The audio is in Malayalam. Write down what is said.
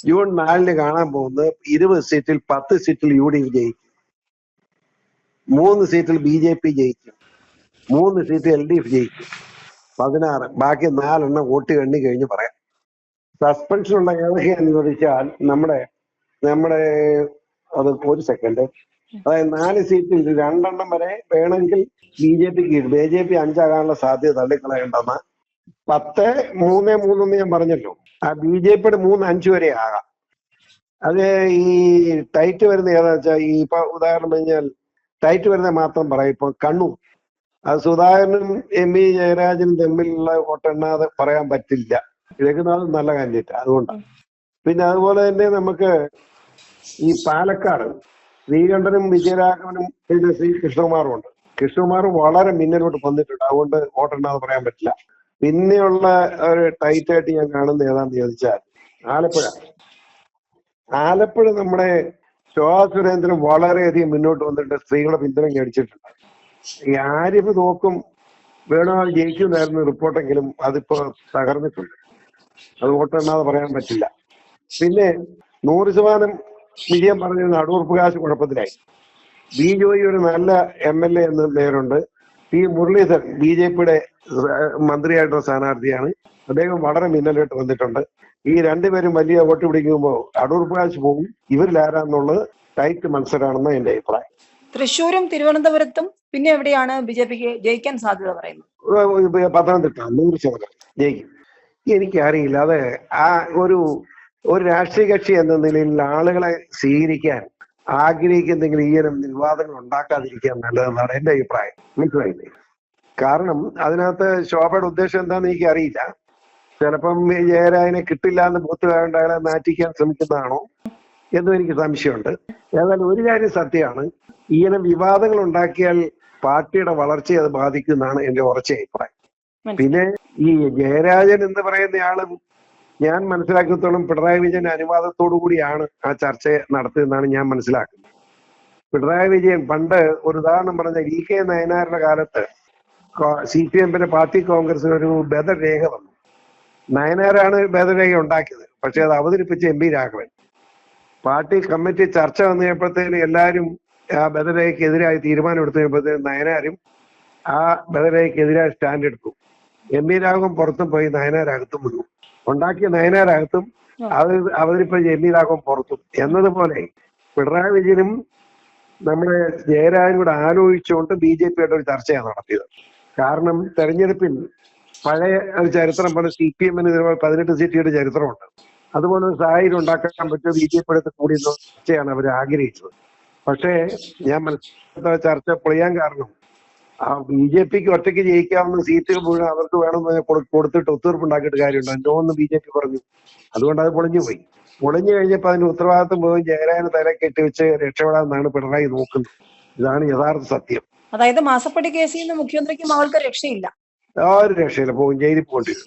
ജൂൺ 4 കാണാൻ പോകുന്നത് 20 സീറ്റിൽ 10 സീറ്റിൽ UDF ജയിക്കും, 3 സീറ്റിൽ BJP ജയിക്കും, 3 സീറ്റിൽ LDF ജയിക്കും, 16. ബാക്കി 4 വോട്ട് എണ്ണി കഴിഞ്ഞ് പറയാം. സസ്പെൻഷൻ ഉള്ള ഏതൊക്കെയാന്ന് ചോദിച്ചാൽ നമ്മുടെ അത് ഒരു സെക്കൻഡ്, അതായത് 4 സീറ്റിൽ 2 വരെ വേണമെങ്കിൽ BJP 5 ആകാനുള്ള സാധ്യത തള്ളിക്കളയേണ്ടെന്ന. 10-3-3 ഞാൻ പറഞ്ഞല്ലോ. ആ BJPയുടെ 3-5 വരെ ആകാം. അത് ഈ ടൈറ്റ് വരുന്ന ഏതാ വെച്ചാൽ ഇപ്പൊ ഉദാഹരണം പറഞ്ഞാൽ ടൈറ്റ് വരുന്ന മാത്രം പറയാം. ഇപ്പൊ കണ്ണൂർ, അത് സുധാകരനും MP ജയരാജനും തമ്മിലുള്ള വോട്ടെണ്ണാതെ പറയാൻ പറ്റില്ല. രഘുനാഥ് നല്ല കാൻഡിഡേറ്റ്, അതുകൊണ്ടാണ്. പിന്നെ അതുപോലെ തന്നെ നമുക്ക് ഈ പാലക്കാട് ശ്രീകണ്ഠനും വിജയരാഘവനും പിന്നെ ശ്രീ കൃഷ്ണകുമാറും ഉണ്ട്. കൃഷ്ണകുമാർ വളരെ മിന്നലോട്ട് വന്നിട്ടുണ്ട്, അതുകൊണ്ട് വോട്ടെണ്ണാതെ പറയാൻ പറ്റില്ല. പിന്നെയുള്ള ഒരു ടൈറ്റ് ആയിട്ട് ഞാൻ കാണുന്ന ഏതാന്ന് ചോദിച്ചാൽ ആലപ്പുഴ നമ്മുടെ ശോഭാ സുരേന്ദ്രൻ വളരെയധികം മുന്നോട്ട് വന്നിട്ട് സ്ത്രീകളുടെ പിന്തുണ മേടിച്ചിട്ടുണ്ട്. ഈ ആരിഫ് നോക്കും വേണുഗോപാൽ ജയിക്കുന്നായിരുന്നു റിപ്പോർട്ടെങ്കിലും അതിപ്പോ തകർന്നിട്ടുണ്ട്. അത് വോട്ടെണ്ണാതെ പറയാൻ പറ്റില്ല. പിന്നെ 100% വിജയം പറഞ്ഞിരുന്ന അടൂർ പ്രകാശ് കുഴപ്പത്തിലായി. ജോയി ഒരു നല്ല MLA എന്ന പേരുണ്ട്. മുരളീധരൻ BJPയുടെ മന്ത്രിയായിട്ടുള്ള സ്ഥാനാർത്ഥിയാണ്. അദ്ദേഹം വളരെ മിന്നലായിട്ട് വന്നിട്ടുണ്ട്. ഈ രണ്ടുപേരും വലിയ വോട്ട് പിടിക്കുമ്പോൾ അടൂർ പ്രകാശ് പോകും. ഇവരിലാരാന്നുള്ളത് ടൈറ്റ് മത്സരമാണെന്ന് എന്റെ അഭിപ്രായം. തൃശ്ശൂരും തിരുവനന്തപുരത്തും പിന്നെ എവിടെയാണ് BJPക്ക് ജയിക്കാൻ സാധ്യത പറയുന്നത്? പത്തനംതിട്ട 100% ജയിക്കും. എനിക്കറിയില്ല, അത് ആ ഒരു രാഷ്ട്രീയ കക്ഷി എന്ന നിലയിൽ ആളുകളെ സ്വീകരിക്കാൻ ആഗ്രഹിക്കുന്നെങ്കിൽ ഇങ്ങനെ വിവാദങ്ങൾ ഉണ്ടാക്കാതിരിക്കാൻ നല്ലതെന്നാണ് എന്റെ അഭിപ്രായം. മനസ്സിലായില്ലേ? കാരണം അതിനകത്ത് ശോഭയുടെ ഉദ്ദേശം എന്താണെന്ന് എനിക്ക് അറിയില്ല. ചിലപ്പം ജയരാജനെ കിട്ടില്ല എന്ന് ബൂത്ത് വേണ്ട അയാളെ മാറ്റിക്കാൻ ശ്രമിക്കുന്നതാണോ എന്നും എനിക്ക് സംശയമുണ്ട്. ഏതായാലും ഒരു കാര്യം സത്യമാണ്, ഇങ്ങനെ വിവാദങ്ങൾ ഉണ്ടാക്കിയാൽ പാർട്ടിയുടെ വളർച്ചയെ അത് ബാധിക്കുന്നതാണ് എന്റെ ഉറച്ച അഭിപ്രായം. പിന്നെ ഈ ജയരാജൻ എന്ന് പറയുന്നയാളും ഞാൻ മനസ്സിലാക്കിയത്തോളം പിണറായി വിജയന്റെ അനുവാദത്തോടു കൂടിയാണ് ആ ചർച്ച നടത്തിയതെന്നാണ് ഞാൻ മനസ്സിലാക്കുന്നത്. പിണറായി വിജയൻ പണ്ട് ഒരു ഉദാഹരണം പറഞ്ഞ VK നയനാരുടെ കാലത്ത് CPM പാർട്ടി കോൺഗ്രസിന് ഒരു ബദൽരേഖ വന്നു. നയനാരാണ് ബദൽരേഖ ഉണ്ടാക്കിയത്, പക്ഷെ അത് അവതരിപ്പിച്ച MP രാഘവൻ. പാർട്ടി കമ്മിറ്റി ചർച്ച വന്നു കഴിഞ്ഞപ്പോഴത്തേന് എല്ലാവരും ആ ബദൽരേഖയ്ക്കെതിരായി തീരുമാനം എടുത്തു കഴിഞ്ഞപ്പോഴത്തേന് നയനാരും ആ ബദൽരേഖയ്ക്കെതിരായി സ്റ്റാൻഡ് എടുത്തു. MP രാഘവൻ പുറത്തും പോയി, നയനാരകത്തും വന്നു. ഉണ്ടാക്കിയ നയനാരകത്തും അത് അവതരിപ്പിച്ച MP രാഘവൻ പുറത്തും എന്നതുപോലെ പിണറായി വിജയനും നമ്മുടെ ജയരാജനും കൂടെ ആലോചിച്ചുകൊണ്ട് BJPയുടെ ഒരു ചർച്ചയാണ് നടത്തിയത്. കാരണം തെരഞ്ഞെടുപ്പിൽ പഴയ ഒരു ചരിത്രം പോലെ CPMന് 18 സീറ്റുകളുടെ ചരിത്രമുണ്ട്. അതുപോലെ ഒരു സാഹചര്യം ഉണ്ടാക്കാൻ പറ്റും BJPയുടെ കൂടി ചർച്ചയാണ് അവർ ആഗ്രഹിച്ചത്. പക്ഷേ ഞാൻ മനസ്സിലാത്ത ചർച്ച പൊളിയാൻ കാരണം BJPക്ക് ഒറ്റയ്ക്ക് ജയിക്കാവുന്ന സീറ്റുകൾ മുഴുവൻ അവർക്ക് വേണമെന്ന് കൊടുത്തിട്ട് ഒത്തുതീർപ്പുണ്ടാക്കിയിട്ട് കാര്യമുണ്ടോ? എന്തോന്ന് BJP പറഞ്ഞു. അതുകൊണ്ട് അത് പൊളിഞ്ഞു പോയി. പൊളിഞ്ഞു കഴിഞ്ഞപ്പോൾ അതിന്റെ ഉത്തരവാദിത്വം പോയി ജയരാജന് തല കെട്ടിവെച്ച് രക്ഷപ്പെടാമെന്നാണ് പിണറായി നോക്കുന്നത്. ഇതാണ് യഥാർത്ഥ സത്യം. അതായത് മാസപ്പടി കേസിൽ നിന്ന് മുഖ്യമന്ത്രിക്ക് മകൾക്ക് രക്ഷയില്ല. ആ ഒരു രക്ഷയില്ല, പോകും, ജയിലിൽ പോകേണ്ടി വരും.